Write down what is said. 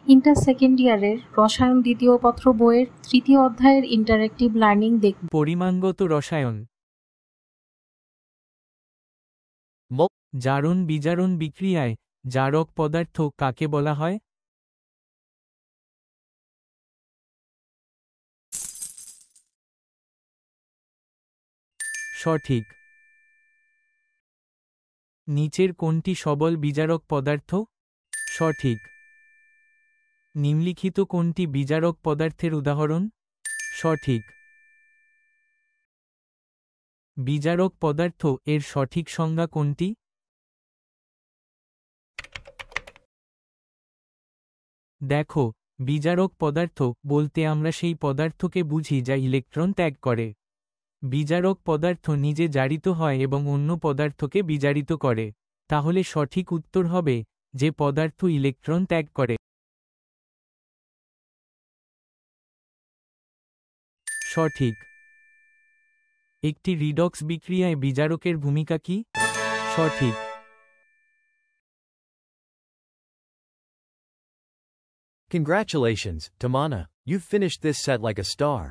Inter second ইয়ারের রসায়ন দ্বিতীয় পত্র বইয়ের তৃতীয় অধ্যায়ের ইন্টারেক্টিভ লার্নিং দেখব। পরিমাণগত রসায়ন। জারণ বিজারণ বিক্রিয়ায় জারক পদার্থ কাকে বলা হয়? সঠিক। নিচের কোনটি সবল বিজারক পদার্থ? সঠিক। নিম্নলিখিত কোনটি বিজারক পদার্থের উদাহরণ? সঠিক। বিজারক পদার্থ এর সঠিক সংজ্ঞা কোনটি? দেখো, বিজারক পদার্থ বলতে আমরা সেই পদার্থকে বুঝি যা ইলেকট্রন ত্যাগ করে। বিজারক পদার্থ নিজে জারিত হয় এবং অন্য পদার্থকে বিজারিত করে। তাহলে সঠিক উত্তর হবে যে পদার্থ ইলেকট্রন ত্যাগ করে। সঠিক। একটি রিডক্স বিক্রিয়ায় বিজারকের ভূমিকা কি? সঠিক। Congratulations, Tamana. You've finished this set like a star.